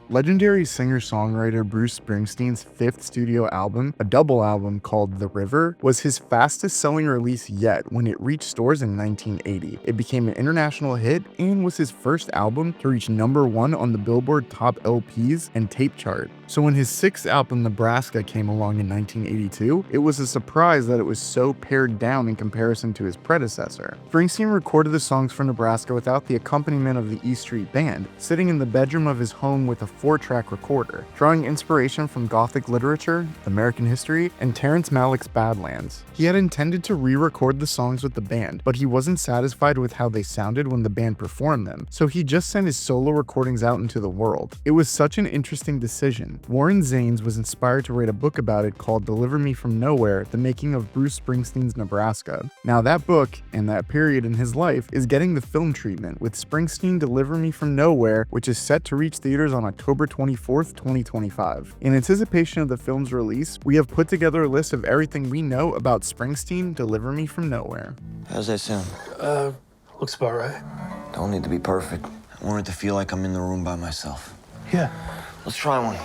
Legendary singer-songwriter Bruce Springsteen's fifth studio album, a double album called The River, was his fastest-selling release yet when it reached stores in 1980. It became an international hit and was his first album to reach #1 on the Billboard Top LPs and Tape chart. So when his sixth album, Nebraska, came along in 1982, it was a surprise that it was so pared down in comparison to his predecessor. Springsteen recorded the songs for Nebraska without the accompaniment of the E Street Band, sitting in the bedroom of his home with a 4-track recorder, drawing inspiration from Gothic literature, American history, and Terrence Malick's Badlands. He had intended to re-record the songs with the band, but he wasn't satisfied with how they sounded when the band performed them, so he just sent his solo recordings out into the world. It was such an interesting decision. Warren Zanes was inspired to write a book about it called Deliver Me From Nowhere, The Making of Bruce Springsteen's Nebraska. Now that book, and that period in his life, is getting the film treatment, with Springsteen Deliver Me From Nowhere, which is set to reach theaters on October 24th, 2025. In anticipation of the film's release, we have put together a list of everything we know about Springsteen Deliver Me From Nowhere. How's that sound? Looks about right. Don't need to be perfect. I want it to feel like I'm in the room by myself. Yeah. Let's try one.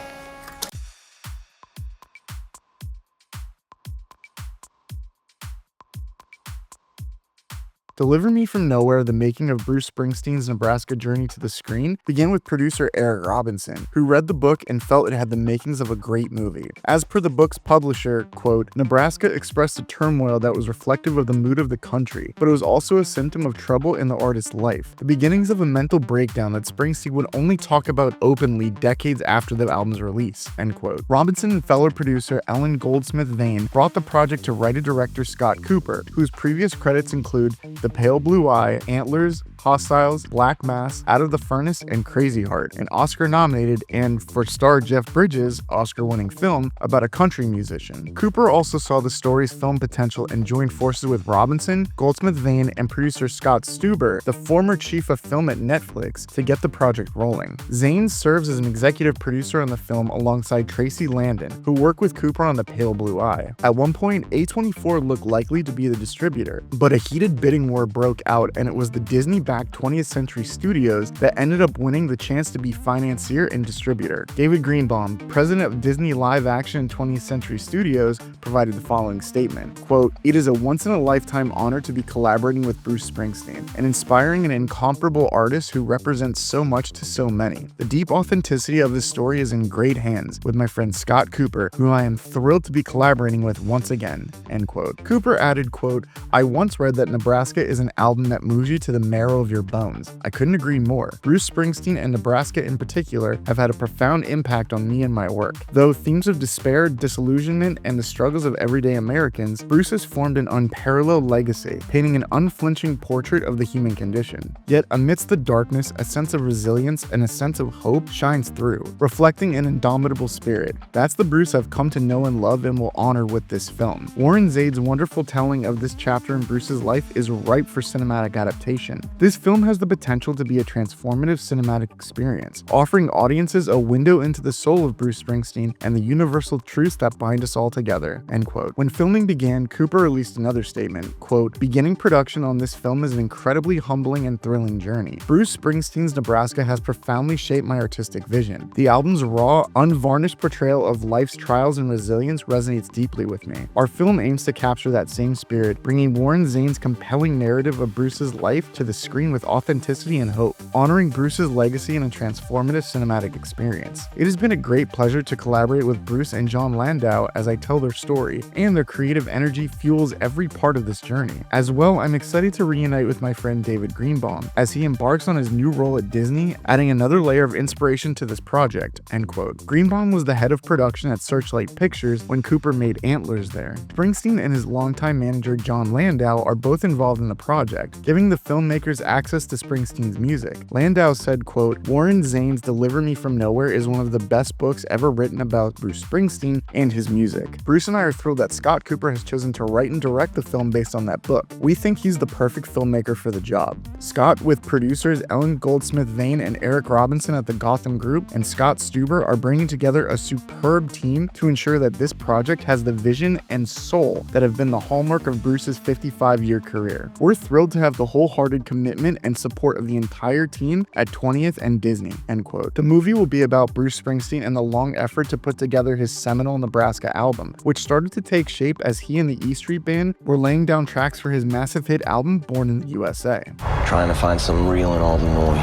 Deliver Me From Nowhere, The Making of Bruce Springsteen's Nebraska Journey to the Screen, began with producer Eric Robinson, who read the book and felt it had the makings of a great movie. As per the book's publisher, quote, Nebraska expressed a turmoil that was reflective of the mood of the country, but it was also a symptom of trouble in the artist's life, the beginnings of a mental breakdown that Springsteen would only talk about openly decades after the album's release, end quote. Robinson and fellow producer Ellen Goldsmith Vane brought the project to writer-director Scott Cooper, whose previous credits include The Pale Blue Eye, Antlers, Hostiles, Black Mass, Out of the Furnace, and Crazy Heart, an Oscar-nominated and, for star Jeff Bridges, Oscar-winning film about a country musician. Cooper also saw the story's film potential and joined forces with Robinson, Goldsmith Vane, and producer Scott Stuber, the former chief of film at Netflix, to get the project rolling. Zanes serves as an executive producer on the film alongside Tracy Landon, who worked with Cooper on The Pale Blue Eye. At one point, A24 looked likely to be the distributor, but a heated bidding war broke out, and it was the Disney-backed 20th Century Studios that ended up winning the chance to be financier and distributor. David Greenbaum, president of Disney Live Action 20th Century Studios, provided the following statement, quote, It is a once-in-a-lifetime honor to be collaborating with Bruce Springsteen, an inspiring and incomparable artist who represents so much to so many. The deep authenticity of this story is in great hands with my friend Scott Cooper, who I am thrilled to be collaborating with once again, end quote. Cooper added, quote, I once read that Nebraska is an album that moves you to the marrow of your bones. I couldn't agree more. Bruce Springsteen and Nebraska in particular have had a profound impact on me and my work. Though themes of despair, disillusionment, and the struggles of everyday Americans, Bruce has formed an unparalleled legacy, painting an unflinching portrait of the human condition. Yet amidst the darkness, a sense of resilience and a sense of hope shines through, reflecting an indomitable spirit. That's the Bruce I've come to know and love and will honor with this film. Warren Zanes' wonderful telling of this chapter in Bruce's life is ripe for cinematic adaptation. This film has the potential to be a transformative cinematic experience, offering audiences a window into the soul of Bruce Springsteen and the universal truths that bind us all together, end quote. When filming began, Cooper released another statement, quote, Beginning production on this film is an incredibly humbling and thrilling journey. Bruce Springsteen's Nebraska has profoundly shaped my artistic vision. The album's raw, unvarnished portrayal of life's trials and resilience resonates deeply with me. Our film aims to capture that same spirit, bringing Warren Zanes' compelling narrative of Bruce's life to the screen with authenticity and hope, honoring Bruce's legacy in a transformative cinematic experience. It has been a great pleasure to collaborate with Bruce and Jon Landau as I tell their story, and their creative energy fuels every part of this journey. As well, I'm excited to reunite with my friend David Greenbaum as he embarks on his new role at Disney, adding another layer of inspiration to this project, end quote. Greenbaum was the head of production at Searchlight Pictures when Cooper made Antlers there. Springsteen and his longtime manager Jon Landau are both involved in the project, giving the filmmakers access to Springsteen's music. Landau said, quote, Warren Zanes' Deliver Me From Nowhere is one of the best books ever written about Bruce Springsteen and his music. Bruce and I are thrilled that Scott Cooper has chosen to write and direct the film based on that book. We think he's the perfect filmmaker for the job. Scott, with producers Ellen Goldsmith Vane and Eric Robinson at the Gotham Group, and Scott Stuber are bringing together a superb team to ensure that this project has the vision and soul that have been the hallmark of Bruce's 55-year career. We're thrilled to have the wholehearted commitment commitment and support of the entire team at 20th and Disney, end quote. The movie will be about Bruce Springsteen and the long effort to put together his seminal Nebraska album, which started to take shape as he and the E Street Band were laying down tracks for his massive hit album Born in the USA. Trying to find some real in all the noise.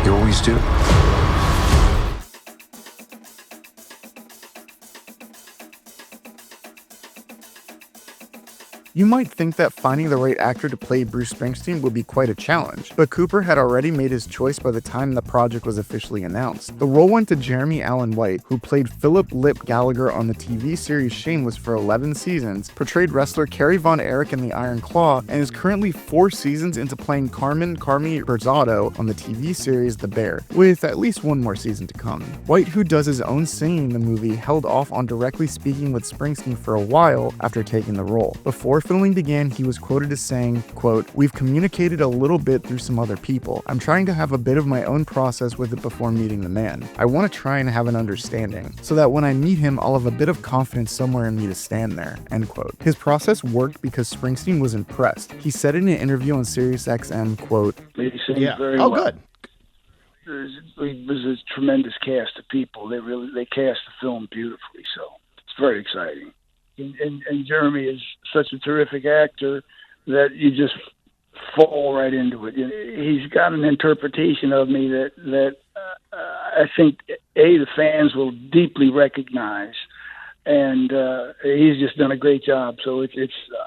You always do. You might think that finding the right actor to play Bruce Springsteen would be quite a challenge, but Cooper had already made his choice by the time the project was officially announced. The role went to Jeremy Allen White, who played Philip Lip Gallagher on the TV series Shameless for 11 seasons, portrayed wrestler Kerry Von Erich in The Iron Claw, and is currently 4 seasons into playing Carmen Berzotto on the TV series The Bear, with at least 1 more season to come. White, who does his own singing in the movie, held off on directly speaking with Springsteen for a while after taking the role. Before filming began, he was quoted as saying, quote, "We've communicated a little bit through some other people. I'm trying to have a bit of my own process with it before meeting the man. I want to try and have an understanding, so that when I meet him, I'll have a bit of confidence somewhere in me to stand there," end quote. His process worked because Springsteen was impressed. He said in an interview on SiriusXM, quote, He sings very oh well. good. It was a tremendous cast of people. They cast the film beautifully, so it's very exciting. And Jeremy is such a terrific actor that you just fall right into it. He's got an interpretation of me that I think the fans will deeply recognize, and he's just done a great job. So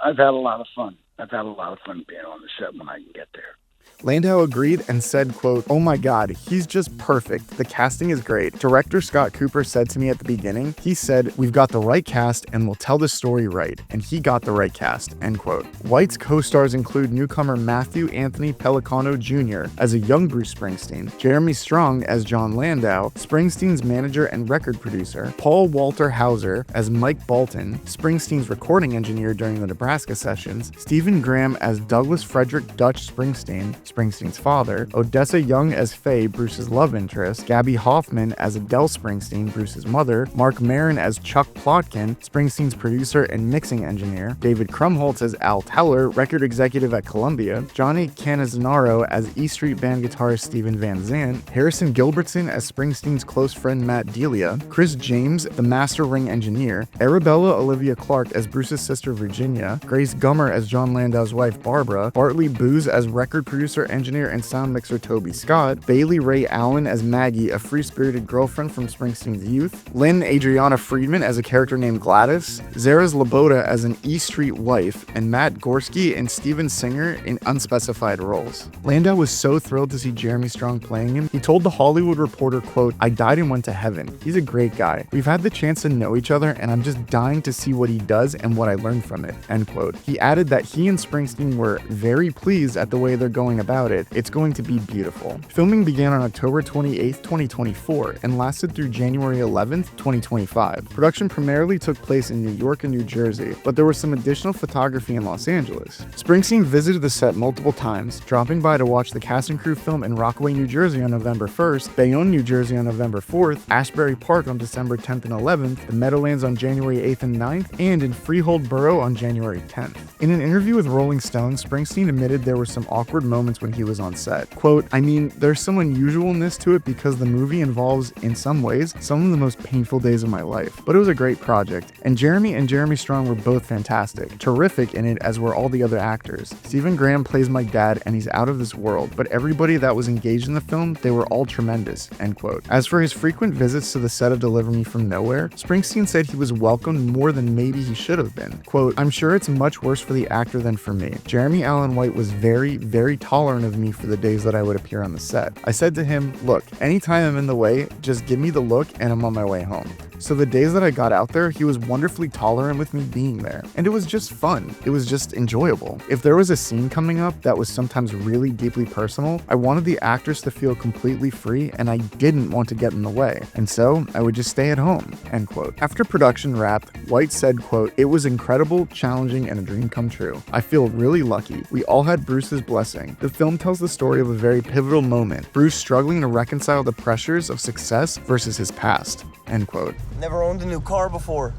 I've had a lot of fun. I've had a lot of fun being on the set when I can get there. Landau agreed and said, quote, "Oh my God, he's just perfect. The casting is great. Director Scott Cooper said to me at the beginning, he said, we've got the right cast and we'll tell the story right. And he got the right cast," end quote. White's co-stars include newcomer Matthew Anthony Pellicano Jr. as a young Bruce Springsteen, Jeremy Strong as John Landau, Springsteen's manager and record producer, Paul Walter Hauser as Mike Bolton, Springsteen's recording engineer during the Nebraska sessions, Stephen Graham as Douglas Frederick Dutch Springsteen, Springsteen's father, Odessa Young as Faye, Bruce's love interest, Gabby Hoffman as Adele Springsteen, Bruce's mother, Mark Maron as Chuck Plotkin, Springsteen's producer and mixing engineer, David Krumholtz as Al Teller, record executive at Columbia, Johnny Canizaro as E Street Band guitarist Steven Van Zandt, Harrison Gilbertson as Springsteen's close friend Matt Delia, Chris James, the master ring engineer, Arabella Olivia Clark as Bruce's sister Virginia, Grace Gummer as John Landau's wife Barbara, Bartley Booz as record producer, engineer, and sound mixer Toby Scott, Bailey Ray Allen as Maggie, a free-spirited girlfriend from Springsteen's youth, Lynn Adriana Friedman as a character named Gladys, Zaraz Laboda as an E Street wife, and Matt Gorski and Steven Singer in unspecified roles. Landau was so thrilled to see Jeremy Strong playing him, he told The Hollywood Reporter, quote, "I died and went to heaven. He's a great guy. We've had the chance to know each other, and I'm just dying to see what he does and what I learned from it," end quote. He added that he and Springsteen were very pleased at the way they're going about it. It's going to be beautiful. Filming began on October 28th, 2024 and lasted through January 11th, 2025. Production primarily took place in New York and New Jersey, but there was some additional photography in Los Angeles. Springsteen visited the set multiple times, dropping by to watch the cast and crew film in Rockaway, New Jersey on November 1st, Bayonne, New Jersey on November 4th, Ashbury Park on December 10th and 11th, the Meadowlands on January 8th and 9th, and in Freehold Borough on January 10th. In an interview with Rolling Stone, Springsteen admitted there were some awkward moments when he was on set. Quote, "I mean, there's some unusualness to it because the movie involves, in some ways, some of the most painful days of my life. But it was a great project, and Jeremy Strong were both fantastic. Terrific in it, as were all the other actors. Stephen Graham plays my dad, and he's out of this world, but everybody that was engaged in the film, they were all tremendous," end quote. As for his frequent visits to the set of Deliver Me From Nowhere, Springsteen said he was welcomed more than maybe he should have been. Quote, "I'm sure it's much worse for the actor than for me. Jeremy Allen White was very, very tolerant of me for the days that I would appear on the set. I said to him, look, anytime I'm in the way, just give me the look and I'm on my way home. So the days that I got out there, he was wonderfully tolerant with me being there. And it was just fun. It was just enjoyable. If there was a scene coming up that was sometimes really deeply personal, I wanted the actors to feel completely free and I didn't want to get in the way. And so I would just stay at home," end quote. After production wrapped, White said, quote, "It was incredible, challenging, and a dream come true. I feel really lucky. We all had Bruce's blessing. The film tells the story of a very pivotal moment, Bruce struggling to reconcile the pressures of success versus his past," end quote. Never owned a new car before.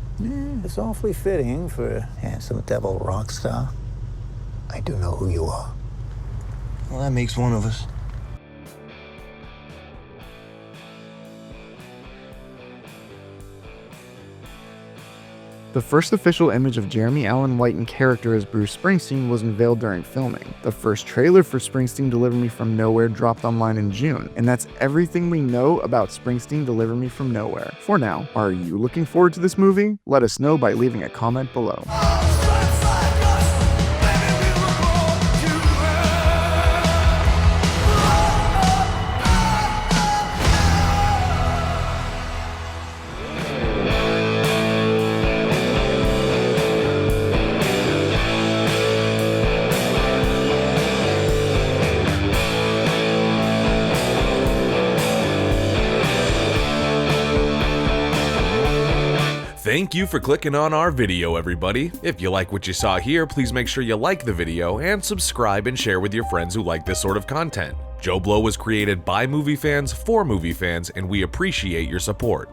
It's awfully fitting for a handsome devil rock star. I do know who you are. Well, that makes one of us. The first official image of Jeremy Allen White in character as Bruce Springsteen was unveiled during filming. The first trailer for Springsteen Deliver Me From Nowhere dropped online in June, and that's everything we know about Springsteen Deliver Me From Nowhere. For now, are you looking forward to this movie? Let us know by leaving a comment below. Thank you for clicking on our video, everybody. If you like what you saw here, please make sure you like the video and subscribe and share with your friends who like this sort of content. JoBlo was created by movie fans for movie fans, and we appreciate your support.